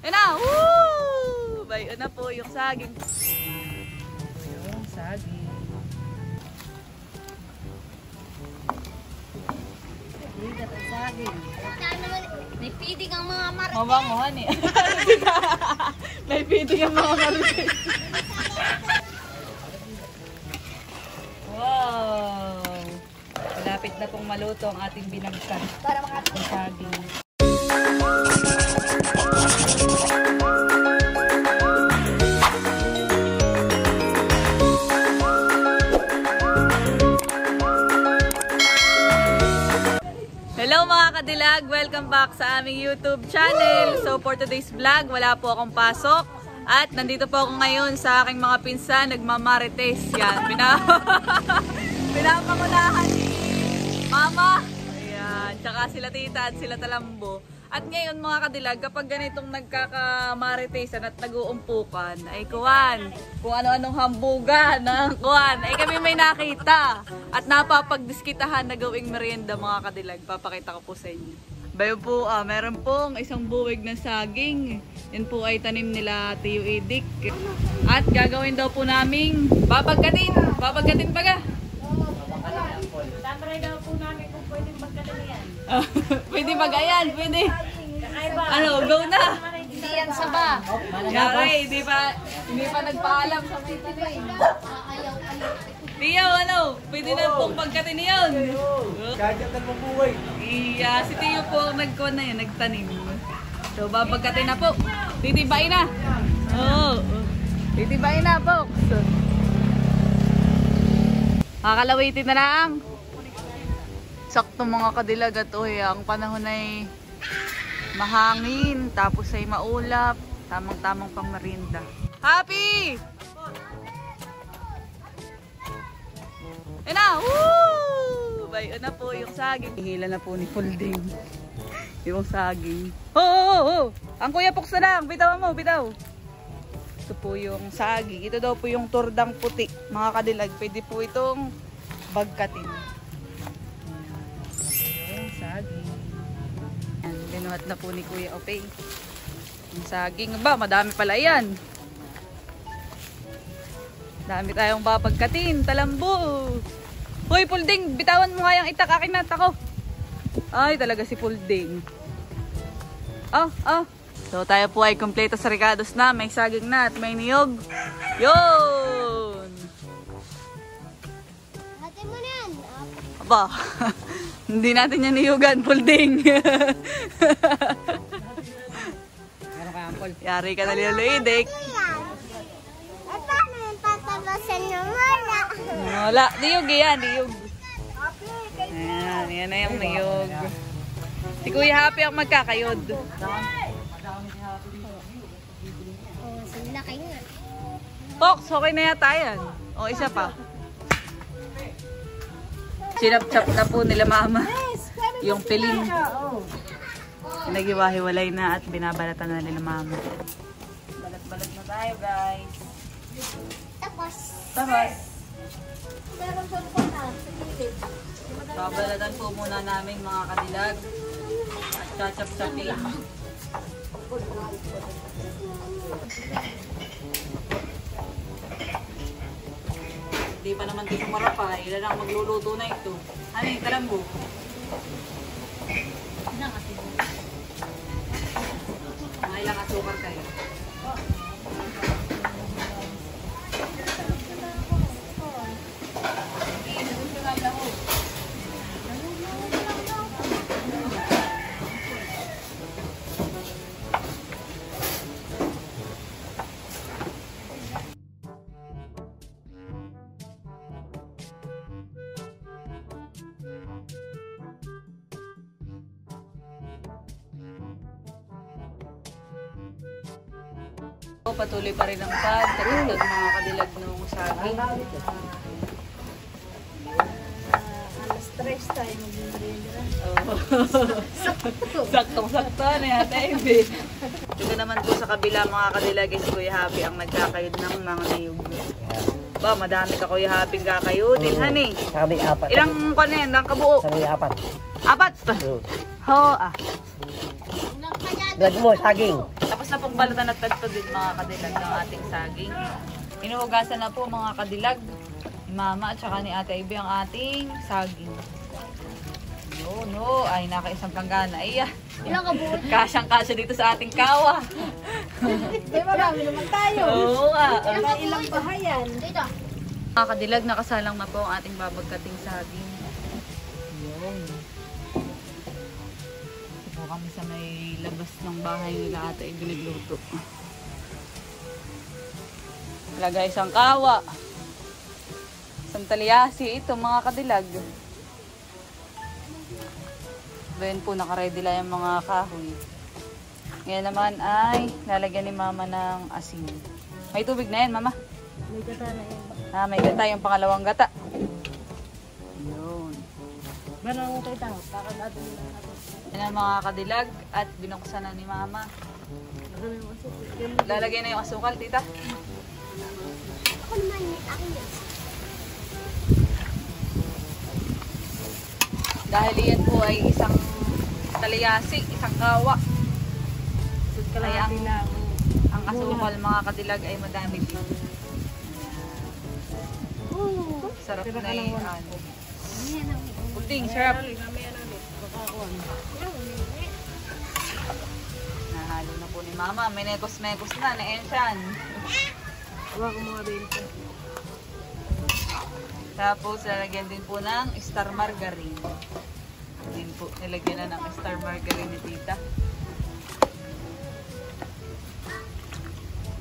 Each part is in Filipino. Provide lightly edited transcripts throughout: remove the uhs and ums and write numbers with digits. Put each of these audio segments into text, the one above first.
Yan na! Woo! Bayo na po yung saging. Yung saging. Ligat ang saging. May pidig ang mga marites. Mabanguhan eh. May pidig ang mga marites. Wow! Malapit na pong maluto ang ating binagkan. Para makapit. Ang saging. Hello mga kadilag! Welcome back sa aming YouTube channel. So for today's vlog, wala po akong pasok. At nandito po ako ngayon sa aking mga pinsan, nagmamarites. Yan, pinapangunahan ni Mama. Ayan, tsaka sila tita at sila talambo. At ngayon mga kadilag, kapag ganitong nagkakamarites at nag-uumpukan, ay kuwan, kung ano-anong hambugan ng kuwan, ay kami may nakita. At napapagdiskitahan na gawing merienda mga kadilag. Papakita ko po sa inyo. Bayo po, meron pong isang buwig na saging. Yan po ay tanim nila Tio Edic. At gagawin daw po naming babagkatin. Babagkatin baga. Tatry daw po namin kung pwedeng magkadali yan. Pwede bagayan, pwede. Ano, go na. Hindi yan saba. Yari, hindi pa nagpaalam sa pwede na eh. Tiyo, ano, pwede na pong pagkatin yun. Gagatan mo buhay. Iya, si Tiyo po nagkuhan na yun, nagtanim. So, babagkatin na po. Titibain na. Oo. Titibain na po. Kakalawitin na lang. Sakto mga kadilag at ang panahon ay mahangin, tapos ay maulap. Tamang-tamang pang merienda. Happy! Yan na! Woo! Bayo na po yung saging. Hihila na po ni Pulding. Yung saging. Oh! Ang Kuya Puksa lang! Bitaw mo, bitaw! Ito po yung saging. Ito daw po yung turdang puti. Mga kadilag, pwede po itong bagkatin. Yung saging. Yan, binuhat na po ni Kuya Opey. Yung saging. Ba, madami pala yan. Dami tayong babagkatin. Talambo! Hoy, Pulding! Bitawan mo nga yung itak. Akin na, tako. Ay, talaga si Pulding. So, tayo po ay kompleto sa recados na. May saging na at may niyog. Yun! Hati mo na yan. Aba, hindi natin yan niyugan, Pulding. Ano kaya, Ampol? Yari ka na Lilo-Edic. At paano yung tatabasan nyo muna? Wala, niyog yan, niyog. Ayan, yan na yung niyog. Si Kuya Happy ang magkakayod. Sila kayo nga. Fox, okay na yata yan. O, isa pa. Sinap-chap na po nila Mama. Yung piling. Nagiwahiwalay na at binabalatan na nila Mama. Balat-balat na tayo, guys. Tapos. Pero sa na, sa gilid. Babalatan po muna namin mga kadilag. At chachap-chapin. Hindi pa naman dito marapay. Ilan ang magluluto na ito. Ano yung kalambo? Mga ilang asukar kayo. Patuloy pa rin ang pagkatulad mga kadilag ng saging. Alas 3 tayo mag-merienda. Saktong-sakto na yata Ebe. Ito naman po sa kabila mga kadilag si Kuya Happy ang nagkakayod ng mga niyog. Ba, madami ka Kuya Happy kakayodin, honey. Sabi apat. Ilang pa na yan? Ilang kabuo? Sabi apat. Apat? Ho, Brad mo, saging. Tapos Tapos na pong balatan at tagto din mga kadilag ng ating saging. Inuhugasan na po mga kadilag ni Mama at saka ni Ate Ivy ang ating saging. No, ay nakaisang planggana. Ay, Ilang kabuot? kasyang-kasya dito sa ating kawa. Di marami naman tayo. Oo nga. Ilang bahayan. Dito. Mga kadilag, nakasalang na po ang ating babagkating saging. Yun. Ito po kami sa may labas ng bahay nila Ate Ivy nagluto. Lagay isang kawa. Isang talyasi. Ito mga kadilag. Then po nakaready lang yung mga kahoy. Ngayon naman ay lalagyan ni Mama ng asin. May tubig na yan, Mama. May gata na yan. May gata yung pangalawang gata. Yun. Ganun ko ito. Para natin yung ato. Yan ang mga kadilag at binuksan na ni Mama. Lalagay na yung asukal, tita. Ako naman, akin yan. Dahil yan po ay isang talayasi, isang kawa. Kaya ang asukal mga kadilag ay madami din. Sarap na yung ano. Puting, sarap. Nahalo na po ni Mama. May mekos-mekos na, na-enchan. Hawa ko mga bento. Tapos, lalagyan din po ng star margarine. Din po, nilagyan na ng star margarine ni Tita.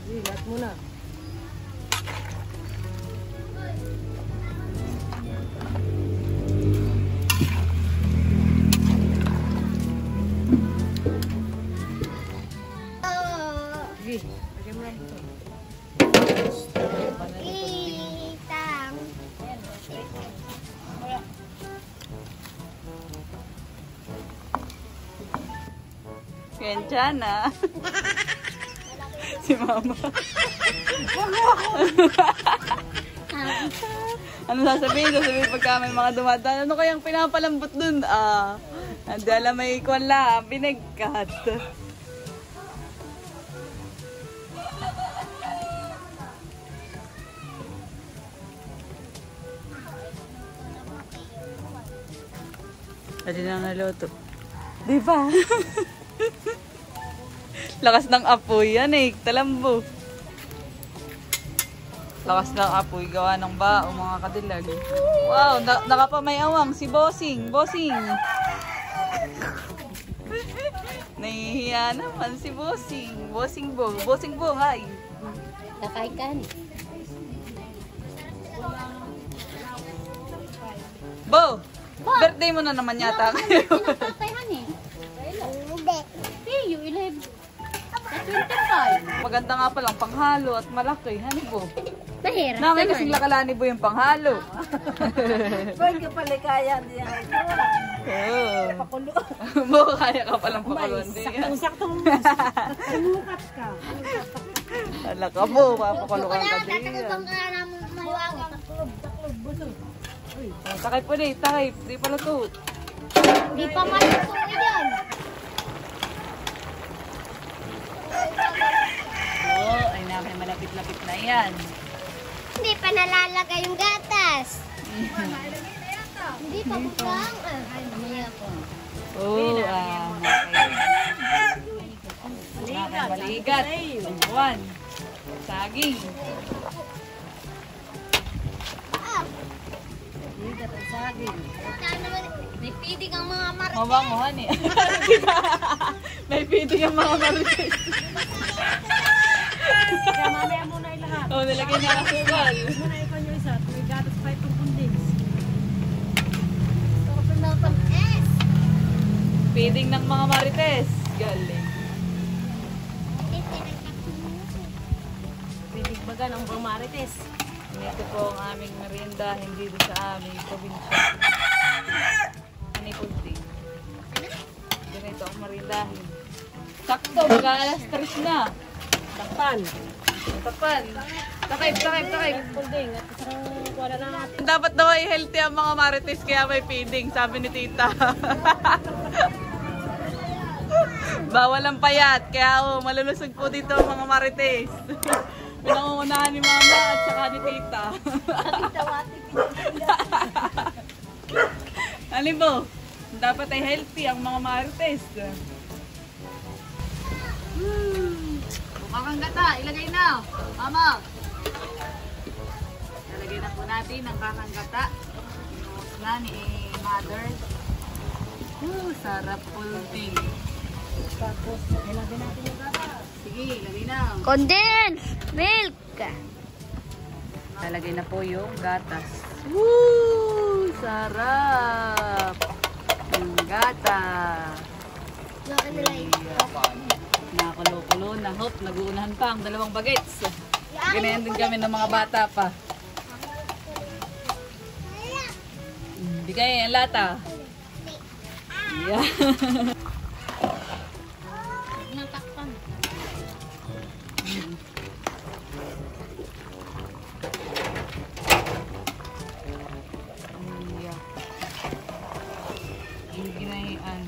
Sige, lahat muna. Sige, lagyan mo lang ito. Itang. Kensya na. Si Mama. Ano sasabihin? Sasabihin pagka may mga dumadaan. Ano kayang pinapalambot dun? Hindi alam may kwala. Binagkat. Pwede na naluto. Di ba? Lakas ng apoy yan eh. Talambo. Lakas ng apoy. Gawa ng bao mga kadilag. Wow, nakapamayawang si Bossing. Bossing. Nahihiya naman si Bossing. Bossing Bo. Bossing Bo, hi. Takay ka ni. Bo! Birthday mo na naman yata kayo. Tinapatayhan eh. Hindi. Tiyo, 11. 25. Maganda nga palang panghalo at malaki. Hani Bo? Mahirap. Namin kasing lakalani Bo yung panghalo. Pwede ka pala kaya niya. Oo. Pakulo. Bo, kaya ka palang pakulon. Saktong-saktong mukat ka. Ala ka Bo, papakulo ka ka din. Tatagubang ka na mahiwaga. Taklob, buso. Takay po din, takay. Di pala to. Di pa maluto yan. Oo, ay namin malapit-lapit na yan. Hindi pa nalalagay yung gatas. Hindi pa bukang. Ay, mamaya po. Oo, maligat. Buwan. Saging. Ligat ang saging. May pidig ang mga marites. Mabanguhan eh. May piting ang mga marites. Kaya mamaya muna yung lahat. Oo, nilagyan niya ang asukal. Muna ikaw yung isa. May gatas pa itong kundins. Open na pang S. Piting ng mga marites. Galing. Pinig baga ng mga marites. Ito po ang aming merienda, hindi doon sa aming probinsya. Ano yung pudding? Ganito ang merindahin. Sakto, mag-aalas 3 na. Takpan. Tapan. Takip. Kunding. At isang wala na natin. Dapat daw ay healthy ang mga marites kaya may feeding, sabi ni tita. Bawal ang payat, kaya malulusog po dito ang mga marites. Pinangungunahan ni mama at saka ni tita. Ano po? Dapat ay healthy ang mga marites. Bukang gata, ilagay na. Mama. Lalagay na po natin ang kakanggata. Inuos na ni mother. Sarap pulting. Tapos, ilagay natin yung gata. Sige, ilagay na. Condensed milk. Lalagay na po yung gatas. Woo! Sarap! Yung gata. Nakakulo-kulo na. Hope, nag-uunahan pa ang dalawang bagets. Ganyan din kami ng mga bata pa. Bigay ang lata. Yeah. Natakpan. Yeah. Yung ginahian.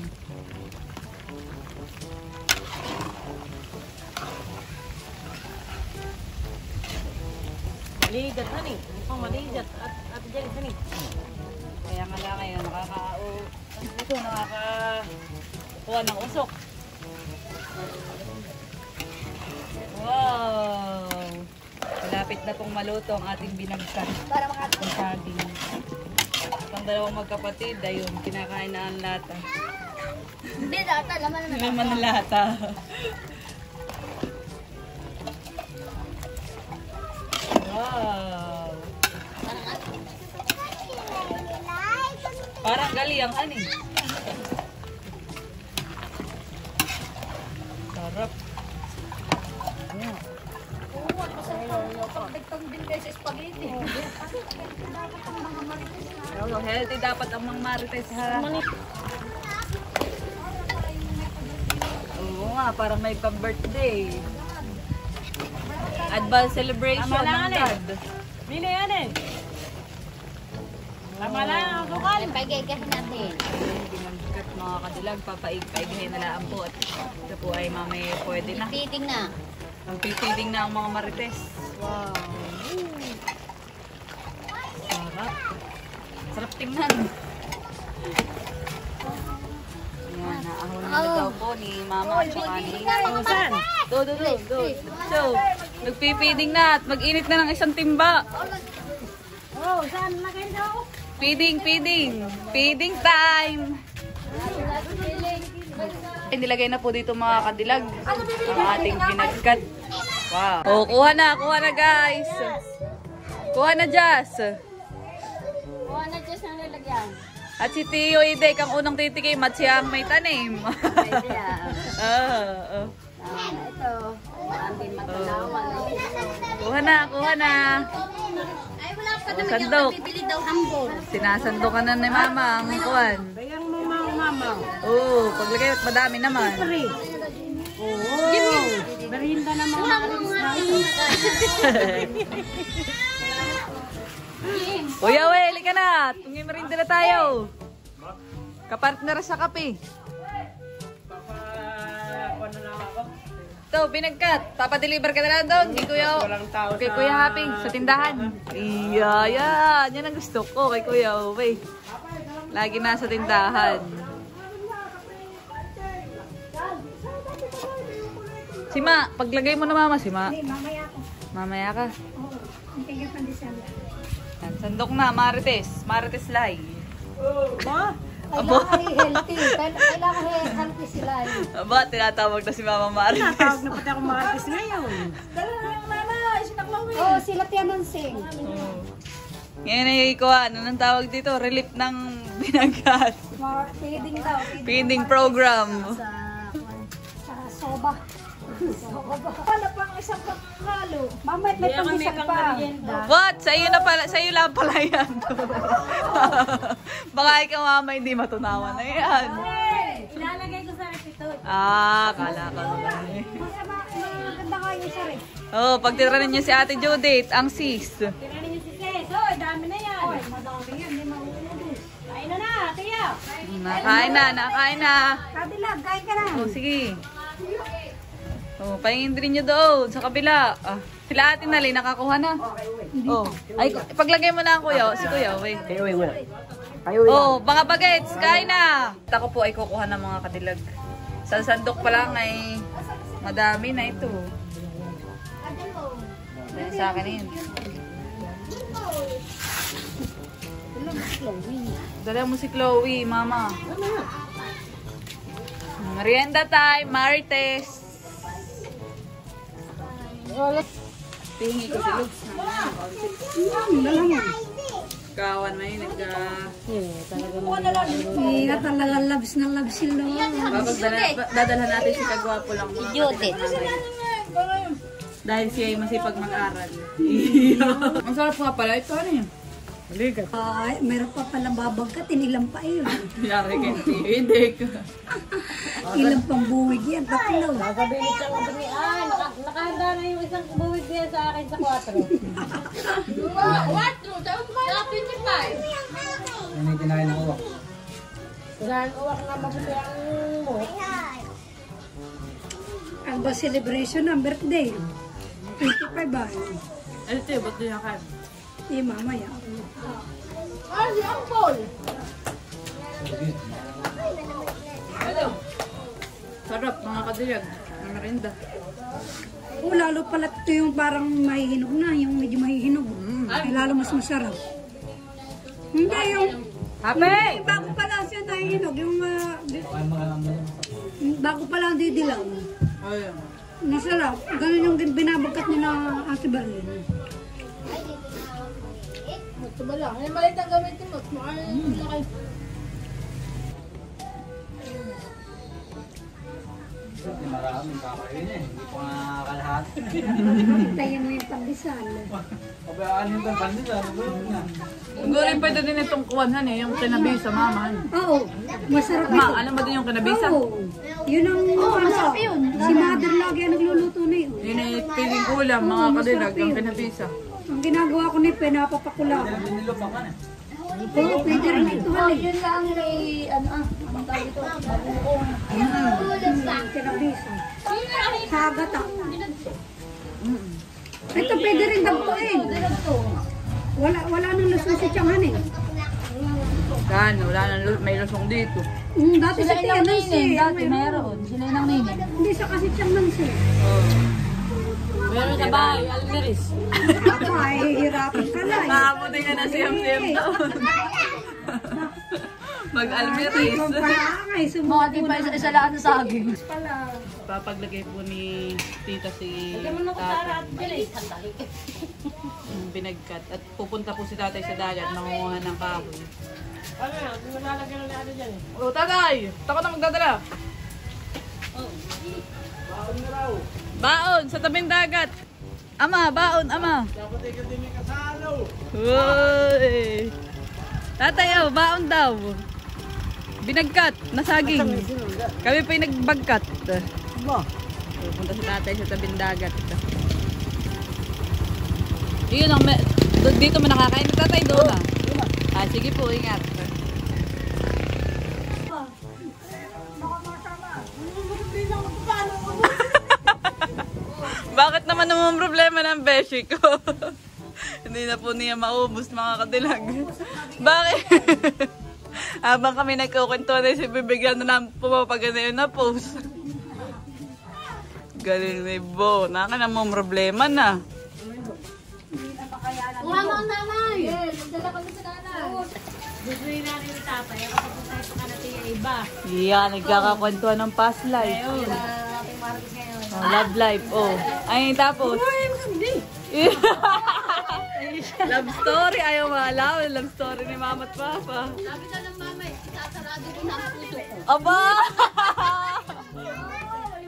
Maligat na ni. Mukhang maligat. At dyan isa ni. Kaya nga lang ngayon, nakakakuha ng usok. Wow! Malapit na pong maluto ang ating binagsan. Ang saging. Itong dalawang magkapatid, ayun, kinakain na ang lata. Hindi, data. Laman na Naman ang lata. Wow! Parang gali ang ani. Sarap. Pagdagtang din kayo sa spaghetti. Healthy dapat ang mga marites ha. Oo nga, parang may pang-birthday. Advance celebration Tama lang, ng dad. Mili yan eh. Tama lang ang sukal. Pagigay natin. Binagkat mga kadilag, papaig-paighin na lang po. At ito po ay mamay pwede na. Feeding na. Ang pipiding na ang mga marites. Wow. Sarap. Sarap tingnan. Ayan, naahon na daw po ni mama at saka ni Saan? do. So, nagpipiding na at mag-init na ng isang timba. Oh, saan na kayo daw? Feeding. Feeding time. Nilagay na po dito mga kadilag ang ating binagkat. Wow. Oh, kuha na guys. Kuha na Jazz. Kuha na dyan sa nalagyan. At si Tio Idek ang unang titikim at siya ang may tanim. Pwede Oh. ito. Hindi matalawan. Kuha na. Ay, wala pa naman sandok. Bibili daw hambol. Sinasandokan na ni mama ang kuwan. Bayang mo mama. Oh, paglagay at madami naman. Oo. Merinda na mga marites na ito. Kuya, huli ka na. Tungin merinda na tayo. Kapartner sa kape. Papakuha na lang ako. Ito, binagkat. Papadeliver ka na lang doon. Kay Kuya Happy sa tindahan. Yan ang gusto ko kay Kuya Uwe. Lagi nasa tindahan. Sima, paglagay mo na mama, Sima. Mamaya ka. Yan, sandok na, Marites. Marites Lai. Ma? Abo. Healthy. Kailangan healthy sila. Aba, tinatawag na si Mama Marites. Natawag na pati ako marites ngayon. Oo, sila Tiamansing. Ngayon ay ikuha, ano nang tawag dito? Relief ng binagkat. Feeding daw. Feeding program. Sa soba. Wala pang isang panghalo. Mamaya may pangisag pa. What? Sa'yo na pala, sa'yo lang pala yan. Baka ikaw mama hindi matunawan na yan. Ilalagay ko sa repitod. Kala ka naman eh. Maganda kayo sa rin. Oh, pagtiranin niyo si Ate Judith, ang sis. Tiranin niyo si Ses. Oh, dami na yan. Oy, madami yan. Hindi maubos. Kain na, tiya. Nakain na, nakain na. Kadilag, kain ka na. Oh, sige. Oh, pahingin din nyo doon, sa kabila. Ah, sila Ate Nalay, nakakuha na. Oh, ay, paglagay mo na ang kuya. Si kuya, wait. Kayo muna. Oh, mga bagets, kain na. Ako po ay kukuha ng mga kadilag. Sa sandok pa lang ay madami na ito. Dahil sa akin yun. Dala mo si Chloe, mama. Merienda time, Marites. Tingi ko si Lux. Kawan mo yun, Hindi talaga labs na labs sila. dadalhan natin si Kagwapo lang. Judith. Dahil siya ay masipag mag-aral. Ang sarap nga pala. Ito ano yun? Balikat. Ay, meron pa palang babagkat, inilang pa yun. Yari kayo tihidik. Ilang pang buwig yan, tatlo. Nakabilit siya ng damian. Nakahanda na yung isang buwig niya sa akin sa 4. What? Lapit ni Pai. Ano yung kinain ng uwak? Saan uwak na mabuti ang buhok? Ang ba celebration ng birthday? 25 ba? Ano ito yun? Ba't doon yung kan? Eh, mamaya. Si Uncle. Sarap, mga kadilag. Ang merinda. Oh, lalo pala ito yung parang mahihinog na, yung medyo mahihinog. Ay, lalo mas masarap. Hindi, yung Happy! bago pa lang siya nahihinog, yung bago pa lang didilaw. Ayun. Masarap. Ganun yung binabagkat nila Ate Berlin. Ito ba lang? Ay, maliit ang gamitin mo. Laki. Maraming kakain eh. Hindi pa nga kalahat. Tayo mo yung pandesal. Pabayaan yung pandit. Ano ba yun na? Ang gulay pwede din itong kuwanhan eh, yung kinabisa, mama. Oo, masarap Ma, ito. alam mo din yung kinabisa? Oo. Yun ang masarap yun. Si mother lagi ang nagluluto na yun. Yun ay piling ulam, mga kadilag, ang kinabisa. Ang ginagawa ko na yung pinapapakula. Binilupan ka na. Oo, pwede rin ito. Yun lang may, ang tawag ito, mabuong. Kinabisa. Sagata. Ito pwede rin dagpuin. Wala nang lusong si Tianghan eh. Gano, wala nang may lusong dito. Dati sa Tianghan siya. Dati meron. Sila yung nanginin. Hindi sa kasi Tianghan siya. Meron sa bahay, Almeris. Ako ay hihirapan ka lang. Nakabuti ka na siyam-siyam taon. Mag-almeris. Mga di pa isa lahat na saging. Papaglagay po ni tita si tatay. Yung binagkat. At pupunta po si tatay sa dagat, mangunguha ng kahoy. Ano yan? Malalagyan na natin dyan eh. Oh, tatay! Tako na magdadala. Baon sa tabing dagat. Ama, baon, ama. Dapat ikaw din may kasalo. Uy! Tatay, oh, baon daw. Binagkat, nasaging. Kami pa yung nagbagkat. Pupunta si tatay sa tabing dagat. Yun ang, dito mo nakakain na tatay doon ah. Ah, sige po, ingat. Bakit naman naman problema ng beshi ko? Hindi na po niya maubos mga kadilag. Bakit? Habang kami nagkukwentuhan ay bibigyan na lang pumapagana na post. Galing ni Bo. Naka naman problema na. Mama, dala kami sa nanay. Gustuin natin yung tatay. Kapag tayo pa ka natin yung iba. Yeah, nagkakakwentuhan ng past life. Ating marites ngayon. Oh, love life, oh. Ay, tapos. Love story, ayaw malaw. Love story ni mama at papa. Sabi na ng mama, sasarado ko na ang puso ko. Aba!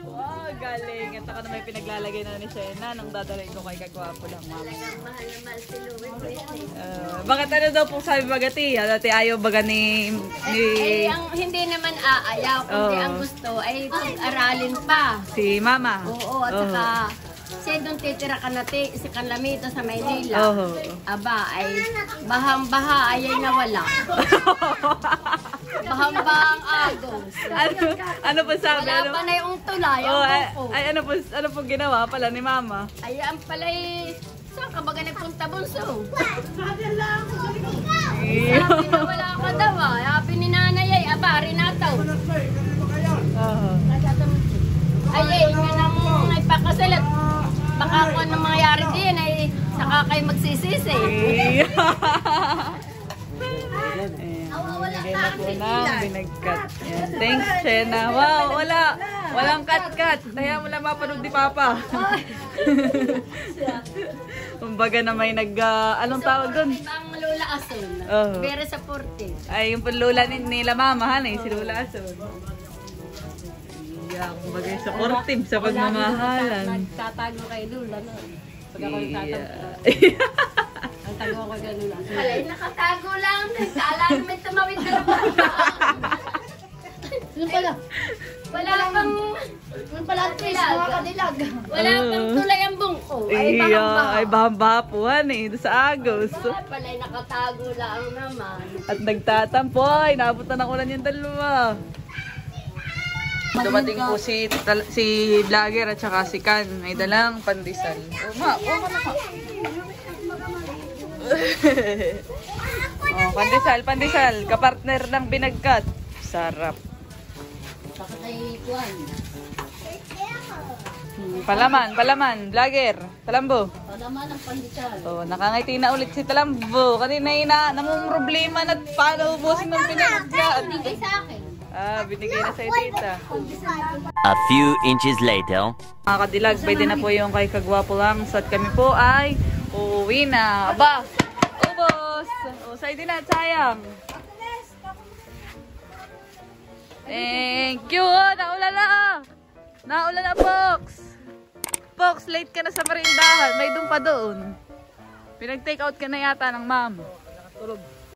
Wow, galing. At ako na may pinaglalagay na ni Shena nang dadalhin ko kay Kagwapo lang, mama. Mahal na mahal si Louie. Bakit ano daw po sabi bagati? Dati ayaw baga ni... Ang hindi naman aayaw, kundi ang gusto ay pag-aralin pa. si mama. Oo, at saka siya doon titira ka natin, si Kanlamito sa Maynila. Oo. Aba, ay bahang-baha ay nawala. Bahambang agos. Ano po sabi? Wala pa na yung tulay. Oh, Ang buko. ay, ano po ginawa pala ni Mama? Ayan pala'y, saan ka baga nagpunta bunso? Sabi na wala ka daw ah. Sabi ni nanay ay, abari na taw. Ay, nga nang ipakasalat. Baka kung anong mangyayari din ay saka kayo magsisisi. Bigay na po na binagkat. Yan. Thanks, Shena. Wow, walang cut-cut. Kaya mo lang mapanood ni Papa. Kumbaga na may anong tawag doon? Ang Lola Asun. Oh. Very supportive. Ay, yung lula nila Mama, si Lola Ason. Yeah, kumbaga supportive sa pagmamahalan. Nagtatago kay Lola. No? Pag ako nagtatago. Ang tago ako kay Lola. Alay, nakatago lang. Kala naman tumawid na naman. Ano pala? Wala pang... Ano pala ang twist, mga kadilag? Wala pang tulay ang bungko. Ay, bahamba po, sa Agos. Bakit pala'y nakatago lang naman? At nagtatampoy, naabutan ng ulan yung dalawa. Dumating po si Vlogger at saka si Kan. May dalang pandesal. Pandesal. Kapartner ng binagkat. Sarap. Bakit ay kuhan? Palaman. Vlogger. Talambo. Palaman ang pandesal. Oh, nakangiti na ulit si Talambo. Kanina namumroblema na paano ubusin ng pinagkat. Bigay sa akin. Binigay na sa'yo, tita. A few inches later. Mga kadilag, pwede na po yung kay Kagwapo lang. So, at kami po ay uuwi na. Aba! Ubos! O, sa'yo din na, sayang. Thank you! Naulan na! Naulan na, Pox! Pox, late ka na sa merindahan. May doon pa doon. Pinag-take out ka na yata ng mama. Nakatulog.